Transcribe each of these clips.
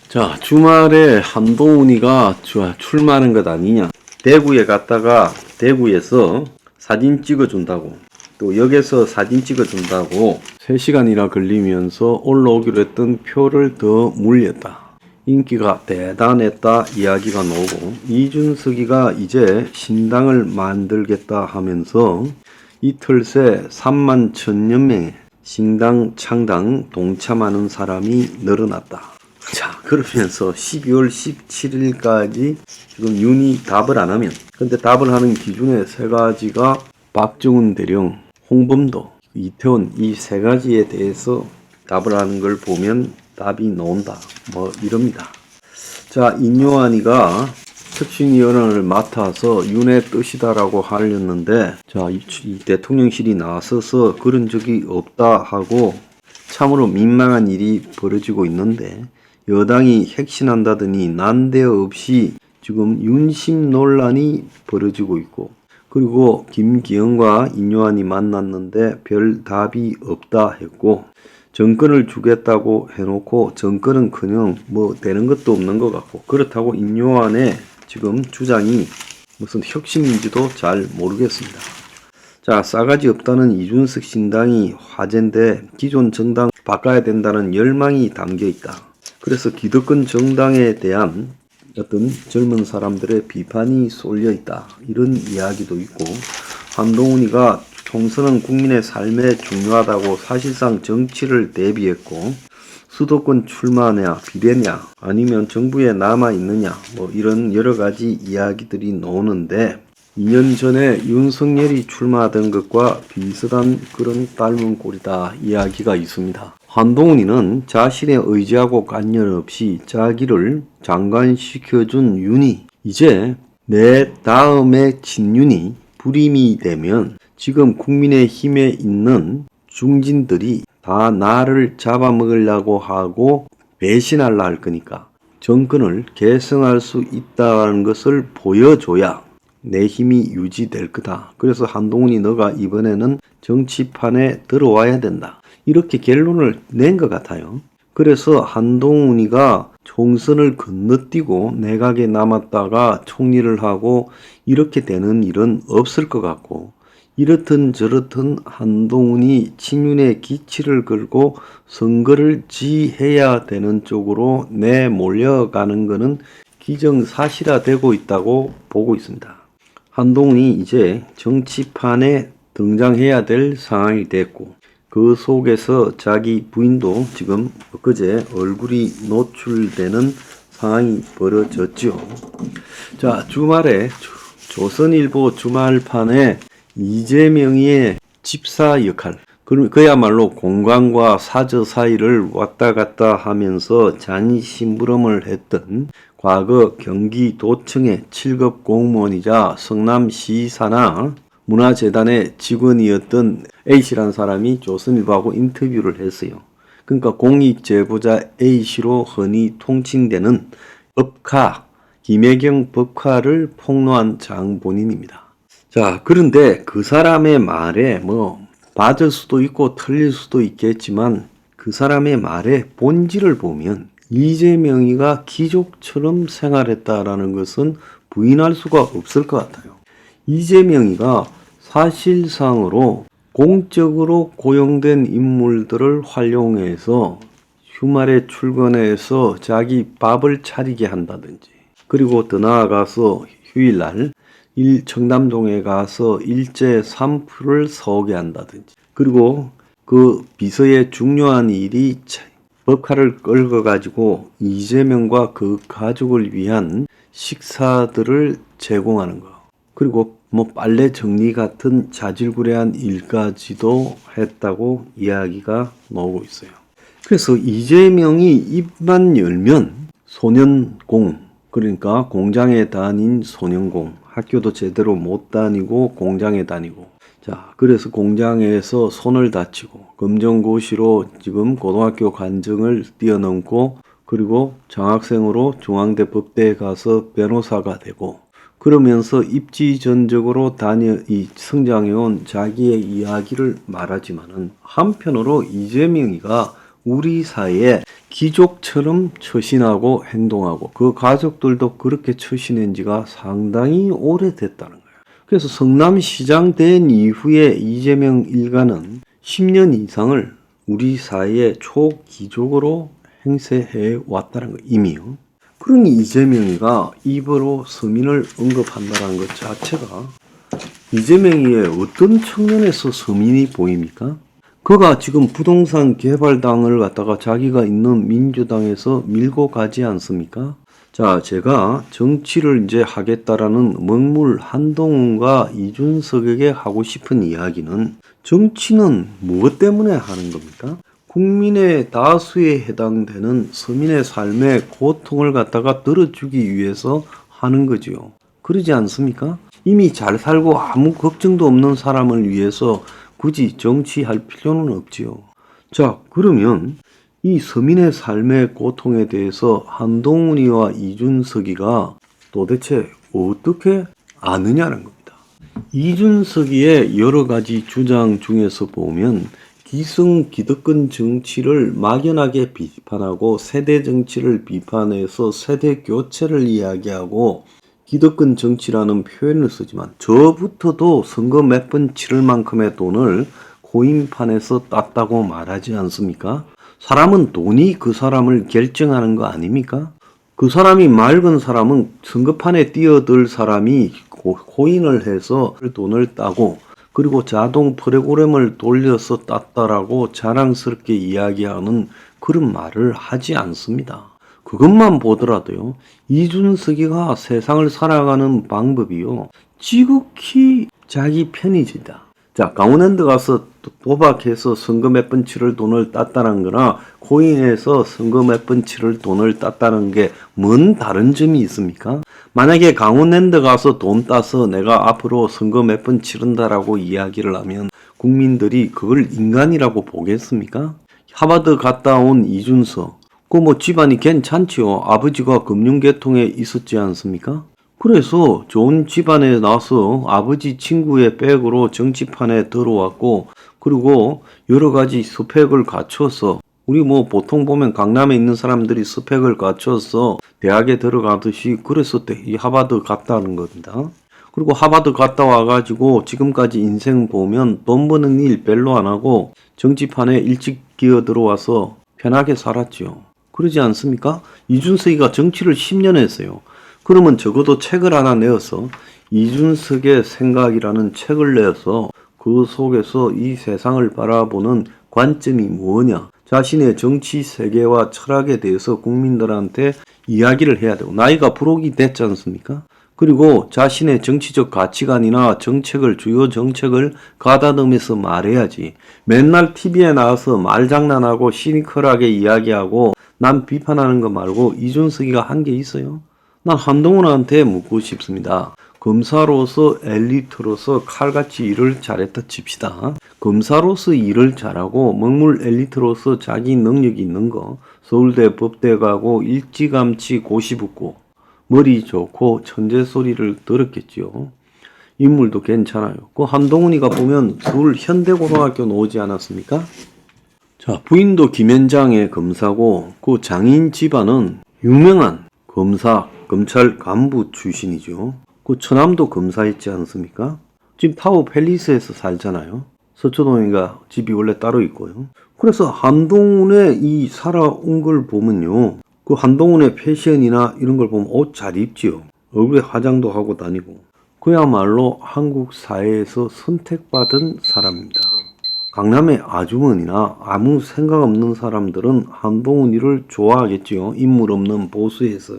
자, 주말에 한동훈이가 출마하는 것 아니냐. 대구에 갔다가 대구에서 사진 찍어준다고, 또 역에서 사진 찍어준다고 3시간이나 걸리면서 올라오기로 했던 표를 더 물렸다. 인기가 대단했다 이야기가 나오고, 이준석이가 이제 신당을 만들겠다 하면서 이틀 새 3만 1,000여 명의 신당 창당 동참하는 사람이 늘어났다. 자, 그러면서 12월 17일까지 지금 윤이 답을 안 하면, 근데 답을 하는 기준의 3가지가 박정훈 대령, 홍범도, 이태원, 이 3가지에 대해서 답을 하는 걸 보면 답이 나온다, 뭐 이럽니다. 자, 인요한이가 혁신위원회를 맡아서 윤의 뜻이다라고 하렸는데, 자, 이 대통령실이 나서서 그런 적이 없다 하고 참으로 민망한 일이 벌어지고 있는데, 여당이 핵신한다더니 난데없이 지금 윤심 논란이 벌어지고 있고, 그리고 김기현과 인요한이 만났는데 별 답이 없다 했고, 정권을 주겠다고 해놓고 정권은커녕 뭐 되는 것도 없는 것 같고, 그렇다고 인요한의 지금 주장이 무슨 혁신인지도 잘 모르겠습니다. 자, 싸가지 없다는 이준석 신당이 화제인데 기존 정당 바꿔야 된다는 열망이 담겨 있다. 그래서 기득권 정당에 대한 어떤 젊은 사람들의 비판이 쏠려 있다, 이런 이야기도 있고, 한동훈이가 총선은 국민의 삶에 중요하다고 사실상 정치를 대비했고, 수도권 출마냐 비례냐 아니면 정부에 남아있느냐 뭐 이런 여러가지 이야기들이 나오는데, 2년 전에 윤석열이 출마하던 것과 비슷한 그런 닮은 꼴이다 이야기가 있습니다. 한동훈이는 자신의 의지하고 관련 없이 자기를 장관시켜준 윤이, 이제 내 다음에 친윤이 불임이 되면 지금 국민의힘에 있는 중진들이 다 나를 잡아먹으려고 하고 배신하려 할 거니까 정권을 계승할 수 있다는 것을 보여줘야 내 힘이 유지될 거다. 그래서 한동훈이 너가 이번에는 정치판에 들어와야 된다, 이렇게 결론을 낸 것 같아요. 그래서 한동훈이가 총선을 건너뛰고 내각에 남았다가 총리를 하고 이렇게 되는 일은 없을 것 같고, 이렇든 저렇든 한동훈이 친윤의 기치를 걸고 선거를 지해야 되는 쪽으로 내몰려가는 것은 기정사실화되고 있다고 보고 있습니다. 한동훈이 이제 정치판에 등장해야 될 상황이 됐고, 그 속에서 자기 부인도 지금 엊그제 얼굴이 노출되는 상황이 벌어졌죠. 자, 주말에 조선일보 주말판에 이재명의 집사 역할, 그야말로 공관과 사저 사이를 왔다 갔다 하면서 잔심부름을 했던 과거 경기도청의 7급 공무원이자 성남시 산하 문화재단의 직원이었던 A씨라는 사람이 조선일보하고 인터뷰를 했어요. 그러니까 공익제보자 A씨로 흔히 통칭되는 법카, 김혜경 법카를 폭로한 장본인입니다. 자, 그런데 그 사람의 말에 뭐 맞을 수도 있고 틀릴 수도 있겠지만, 그 사람의 말의 본질을 보면 이재명이가 귀족처럼 생활했다라는 것은 부인할 수가 없을 것 같아요. 이재명이가 사실상으로 공적으로 고용된 인물들을 활용해서 주말에 출근해서 자기 밥을 차리게 한다든지, 그리고 더 나아가서 휴일날 청담동에 가서 일제 산불을 서게 한다든지, 그리고 그 비서의 중요한 일이 법카를 끌고 가지고 이재명과 그 가족을 위한 식사들을 제공하는 거, 그리고 뭐 빨래 정리 같은 자질구레한 일까지도 했다고 이야기가 나오고 있어요. 그래서 이재명이 입만 열면 소년공, 그러니까 공장에 다닌 소년공, 학교도 제대로 못 다니고 공장에 다니고, 자, 그래서 공장에서 손을 다치고 검정고시로 지금 고등학교 관정을 뛰어넘고, 그리고 장학생으로 중앙대 법대에 가서 변호사가 되고, 그러면서 입지전적으로 성장해온 자기의 이야기를 말하지만은, 한편으로 이재명이가 우리 사회에 귀족처럼 처신하고 행동하고 그 가족들도 그렇게 처신한 지가 상당히 오래됐다는 거예요. 그래서 성남시장 된 이후에 이재명 일가는 10년 이상을 우리 사회에 초귀족으로 행세해 왔다는 거 이미요. 그러니 이재명이가 입으로 서민을 언급한다는 것 자체가 이재명이의 어떤 측면에서 서민이 보입니까? 그가 지금 부동산 개발당을 갖다가 자기가 있는 민주당에서 밀고 가지 않습니까? 자, 제가 정치를 이제 하겠다라는 먹물 한동훈과 이준석에게 하고 싶은 이야기는 정치는 무엇 때문에 하는 겁니까? 국민의 다수에 해당되는 서민의 삶의 고통을 갖다가 들어주기 위해서 하는 거지요. 그러지 않습니까? 이미 잘 살고 아무 걱정도 없는 사람을 위해서 굳이 정치할 필요는 없지요. 자, 그러면 이 서민의 삶의 고통에 대해서 한동훈이와 이준석이가 도대체 어떻게 아느냐는 겁니다. 이준석이의 여러 가지 주장 중에서 보면 기성 기득권 정치를 막연하게 비판하고 세대 정치를 비판해서 세대 교체를 이야기하고 기득권 정치라는 표현을 쓰지만 저부터도 선거 몇 번 치를 만큼의 돈을 코인판에서 땄다고 말하지 않습니까? 사람은 돈이 그 사람을 결정하는 거 아닙니까? 그 사람이 맑은 사람은 선거판에 뛰어들 사람이 코인을 해서 돈을 따고 그리고 자동 프로그램을 돌려서 땄다라고 자랑스럽게 이야기하는 그런 말을 하지 않습니다. 그것만 보더라도요, 이준석이가 세상을 살아가는 방법이요, 지극히 자기 편의지다. 자, 강원랜드 가서 도박해서 선거 몇 번 치를 돈을 땄다는 거나 코인에서 선거 몇 번 치를 돈을 땄다는 게 뭔 다른 점이 있습니까? 만약에 강원랜드 가서 돈 따서 내가 앞으로 선거 몇 번 치른다라고 이야기를 하면 국민들이 그걸 인간이라고 보겠습니까? 하버드 갔다 온 이준석, 그 뭐 집안이 괜찮지요. 아버지가 금융계통에 있었지 않습니까? 그래서 좋은 집안에 나서 아버지 친구의 백으로 정치판에 들어왔고, 그리고 여러 가지 스펙을 갖춰서, 우리 뭐 보통 보면 강남에 있는 사람들이 스펙을 갖춰서 대학에 들어가듯이 그래서 이 하버드 갔다는 겁니다. 그리고 하버드 갔다 와가지고 지금까지 인생 보면 돈 버는 일 별로 안 하고 정치판에 일찍 기어 들어와서 편하게 살았지요. 그러지 않습니까? 이준석이가 정치를 10년 했어요. 그러면 적어도 책을 하나 내어서 이준석의 생각이라는 책을 내어서 그 속에서 이 세상을 바라보는 관점이 뭐냐, 자신의 정치 세계와 철학에 대해서 국민들한테 이야기를 해야 되고, 나이가 부록이 됐지 않습니까? 그리고 자신의 정치적 가치관이나 정책을, 주요 정책을 가다듬면서 말해야지. 맨날 TV에 나와서 말장난하고 시니컬하게 이야기하고 남 비판하는 거 말고 이준석이가 한 게 있어요? 난 한동훈한테 묻고 싶습니다. 검사로서 엘리트로서 칼같이 일을 잘했다 칩시다. 검사로서 일을 잘하고 먹물 엘리트로서 자기 능력이 있는 거, 서울대 법대 가고 일찌감치 고시 붙고 머리 좋고 천재 소리를 들었겠지요. 인물도 괜찮아요. 그 한동훈이가 보면 서울 현대고등학교 나오지 않았습니까? 자, 부인도 김현장의 검사고 그 장인 집안은 유명한 검사, 검찰 간부 출신이죠. 그 처남도 검사했지 않습니까? 지금 타워 팰리스에서 살잖아요. 서초동인가 집이 원래 따로 있고요. 그래서 한동훈의 이 살아온 걸 보면요, 그 한동훈의 패션이나 이런 걸 보면 옷 잘 입지요. 얼굴에 화장도 하고 다니고. 그야말로 한국 사회에서 선택받은 사람입니다. 강남의 아주머니나 아무 생각 없는 사람들은 한동훈이를 좋아하겠지요. 인물 없는 보수에서.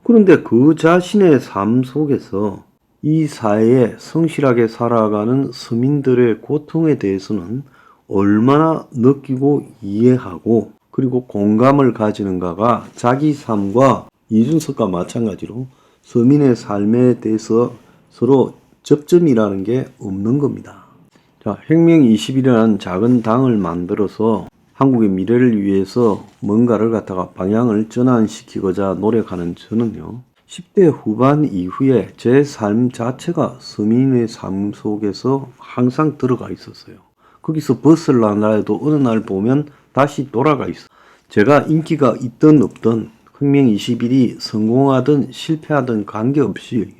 그런데 그 자신의 삶 속에서 이 사회에 성실하게 살아가는 서민들의 고통에 대해서는 얼마나 느끼고 이해하고 그리고 공감을 가지는가가 자기 삶과 이준석과 마찬가지로 서민의 삶에 대해서 서로 접점이라는 게 없는 겁니다. 자, 혁명 20일이라는 작은 당을 만들어서 한국의 미래를 위해서 뭔가를 갖다가 방향을 전환시키고자 노력하는 저는요, 10대 후반 이후에 제 삶 자체가 서민의 삶 속에서 항상 들어가 있었어요. 거기서 벗으려나 해도 어느 날 보면 다시 돌아가 있어. 제가 인기가 있든 없든 혁명 21이 성공하든 실패하든 관계없이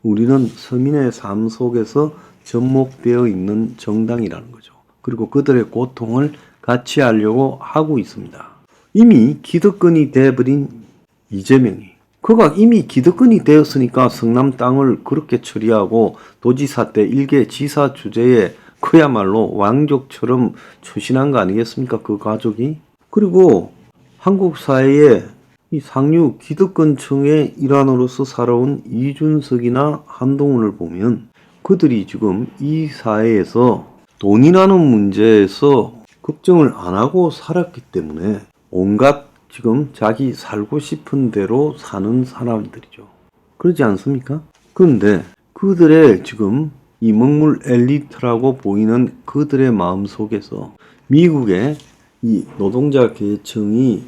우리는 서민의 삶 속에서 접목되어 있는 정당이라는 거죠. 그리고 그들의 고통을 같이 하려고 하고 있습니다. 이미 기득권이 돼버린 이재명이 그가 이미 기득권이 되었으니까 성남 땅을 그렇게 처리하고 도지사 때 일개 지사 주제에 그야말로 왕족처럼 추신한 거 아니겠습니까? 그 가족이. 그리고 한국 사회에 이 상류 기득권층의 일환으로서 살아온 이준석이나 한동훈을 보면 그들이 지금 이 사회에서 돈이라는 문제에서 걱정을 안 하고 살았기 때문에 온갖 지금 자기 살고 싶은 대로 사는 사람들이죠. 그러지 않습니까? 그런데 그들의 지금 이 먹물 엘리트라고 보이는 그들의 마음속에서 미국의 이 노동자 계층이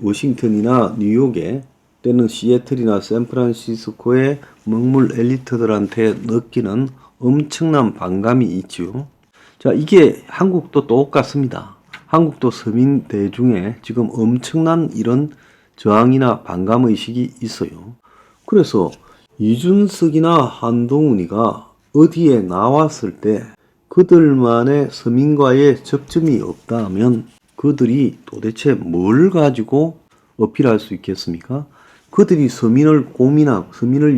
워싱턴이나 뉴욕에 때는 시애틀이나 샌프란시스코의 먹물 엘리트들한테 느끼는 엄청난 반감이 있지요. 자, 이게 한국도 똑같습니다. 한국도 서민 대중에 지금 엄청난 이런 저항이나 반감의식이 있어요. 그래서 이준석이나 한동훈이가 어디에 나왔을 때 그들만의 서민과의 접점이 없다 하면 그들이 도대체 뭘 가지고 어필할 수 있겠습니까? 그들이 서민을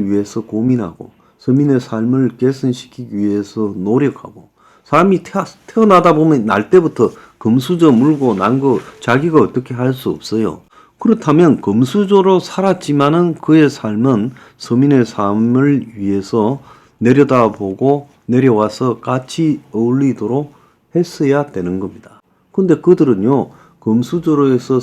위해서 고민하고 서민의 삶을 개선시키기 위해서 노력하고 사람이 태어나다 보면 날 때부터 금수저 물고 난 거 자기가 어떻게 할 수 없어요. 그렇다면 금수저로 살았지만은 그의 삶은 서민의 삶을 위해서 내려다보고 내려와서 같이 어울리도록 했어야 되는 겁니다. 근데 그들은요, 금수저로에서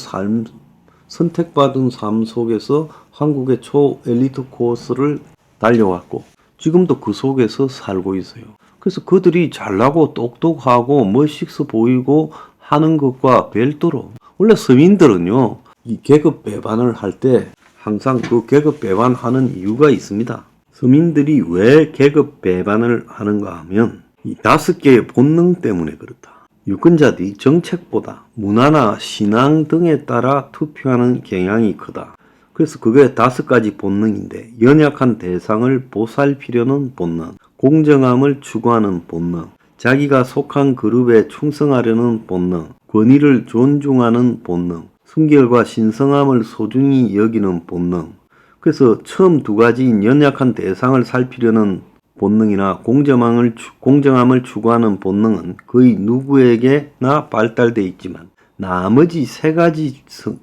선택받은 삶 속에서 한국의 초엘리트 코스를 달려왔고 지금도 그 속에서 살고 있어요. 그래서 그들이 잘나고 똑똑하고 멋있어 보이고 하는 것과 별도로 원래 서민들은요, 이 계급 배반을 할 때 항상 그 계급 배반하는 이유가 있습니다. 서민들이 왜 계급 배반을 하는가 하면 이 5개의 본능 때문에 그렇다. 유권자들이 정책보다 문화나 신앙 등에 따라 투표하는 경향이 크다. 그래서 그게 5가지 본능인데 연약한 대상을 보살피려는 본능, 공정함을 추구하는 본능, 자기가 속한 그룹에 충성하려는 본능, 권위를 존중하는 본능, 순결과 신성함을 소중히 여기는 본능. 그래서 처음 2가지인 연약한 대상을 살피려는 본능이나 공정함을 추구하는 본능은 거의 누구에게나 발달되어 있지만 나머지 3가지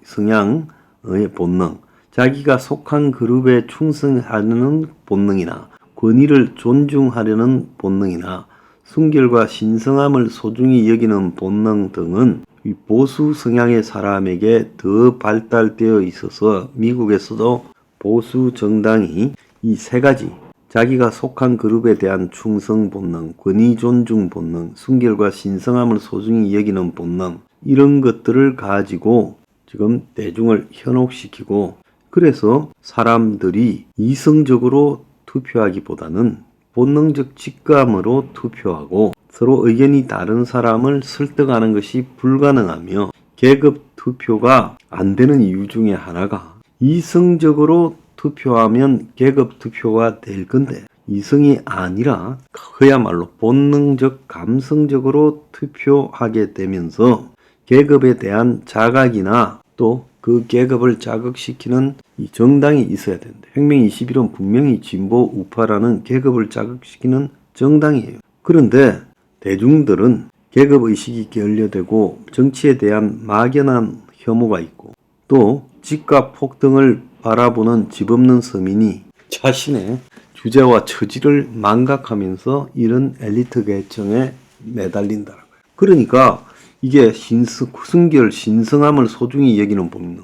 성향의 본능, 자기가 속한 그룹에 충성하려는 본능이나 권위를 존중하려는 본능이나 순결과 신성함을 소중히 여기는 본능 등은 이 보수 성향의 사람에게 더 발달되어 있어서 미국에서도 보수 정당이 이 3가지 자기가 속한 그룹에 대한 충성 본능, 권위 존중 본능, 순결과 신성함을 소중히 여기는 본능 이런 것들을 가지고 지금 대중을 현혹시키고 그래서 사람들이 이성적으로 투표하기보다는 본능적 직감으로 투표하고 서로 의견이 다른 사람을 설득하는 것이 불가능하며 계급 투표가 안 되는 이유 중에 하나가 이성적으로 투표하면 계급 투표가 될 건데 이성이 아니라 그야말로 본능적 감성적으로 투표하게 되면서 계급에 대한 자각이나 또 그 계급을 자극시키는 이 정당이 있어야 된다. 혁명 21은 분명히 진보 우파라는 계급을 자극시키는 정당이에요. 그런데 대중들은 계급의식이 결여되고 정치에 대한 막연한 혐오가 있고 또 집값 폭등을 바라보는 집 없는 서민이 자신의 주제와 처지를 망각하면서 이런 엘리트 계층에 매달린다는 거예요. 그러니까 이게 순결, 신성함을 소중히 여기는 본능.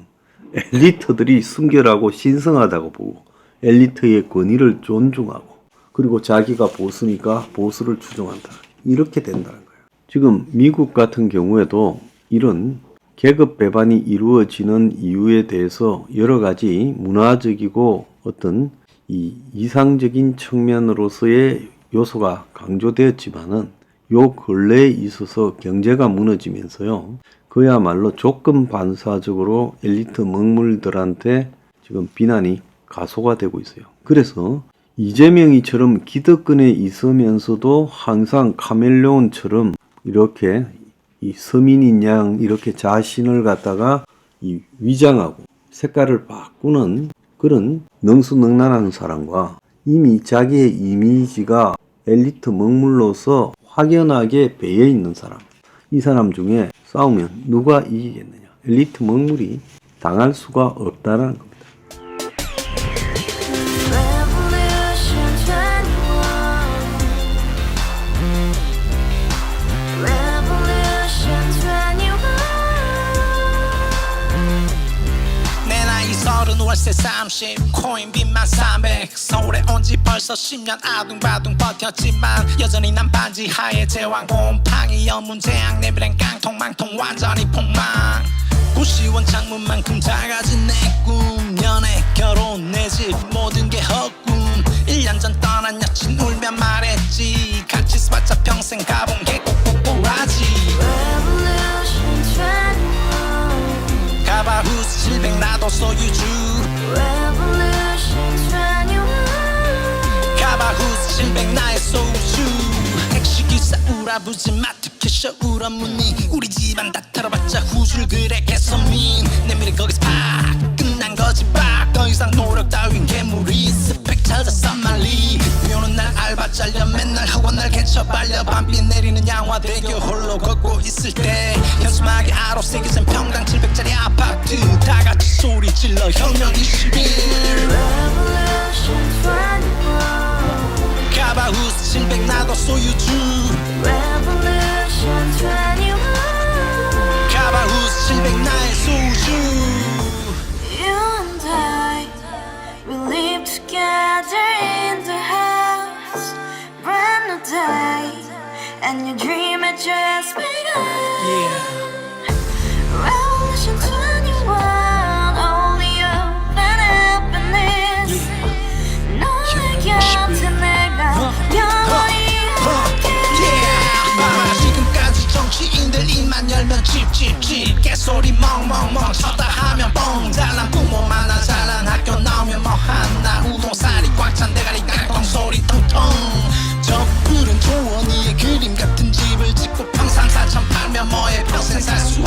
엘리트들이 순결하고 신성하다고 보고 엘리트의 권위를 존중하고 그리고 자기가 보수니까 보수를 추종한다. 이렇게 된다는 거예요. 지금 미국 같은 경우에도 이런 계급 배반이 이루어지는 이유에 대해서 여러 가지 문화적이고 어떤 이 이상적인 측면으로서의 요소가 강조되었지만은 요 근래에 있어서 경제가 무너지면서요. 그야말로 조건 반사적으로 엘리트 먹물들한테 지금 비난이 가소화되고 있어요. 그래서 이재명이처럼 기득권에 있으면서도 항상 카멜레온처럼 이렇게 이 서민인 양 이렇게 자신을 갖다가 이 위장하고 색깔을 바꾸는 그런 능수능란한 사람과 이미 자기의 이미지가 엘리트 먹물로서 확연하게 배어 있는 사람, 이 사람 중에 싸우면 누가 이기겠느냐? 엘리트 먹물이 당할 수가 없다는 겁니다. 월세 30 코인빚만 300 서울에 온지 벌써 10년 아둥바둥 버텼지만 여전히 난 반지 하에 제왕 곰팡이 연문제약 내 미래는 깡통망통 완전히 폭망 고시원 창문만큼 작아진 내 꿈 연애 결혼 내 집 모든 게 헛꿈 1년 전 떠난 여친 울며 말했지 같이 써봤자 평생 가본 게 꼭꼭꼭하지 가바후스 700 나도 소유주 가바후스 700 나의 소주 택시기사 우라부지 마트 캐셔 울어무니 우리 집안 다 털어봤자 후줄 그래 개선민 내 미래 거기서 팍 끝난 거지 팍 더 이상 노력 따윈 괴물이 스펙 찾아서 말리 비오는 날 알바 잘려 맨날 학원 날 개쳐 발려 밤비 내리는 양화대교 홀로 걷고 있을 때 현수막에 아로 새겨진 평당 700짜리 아파트 다같이 소리 질러 혁명 21 가바후스 700 나도 소유주 가바후스 700 나의 소주 Together in the house, brand new day, and your dream had just begun. Revolution 21, only open happiness. 너의 곁에 내가 영원히 함께. 지금까지 정치인들 입만 열면 찝찝찝 개소리 멍멍멍 쳤다 하면 뻥 잘난 부모 만나 잘난 학교 나오면 뭐 하나 우동살이 꽉 찬 대가리 깡통 소리 텅텅 저 푸른 조원이의 그림 같은 집을 짓고 평상 4천 팔면 뭐해 평생 살 수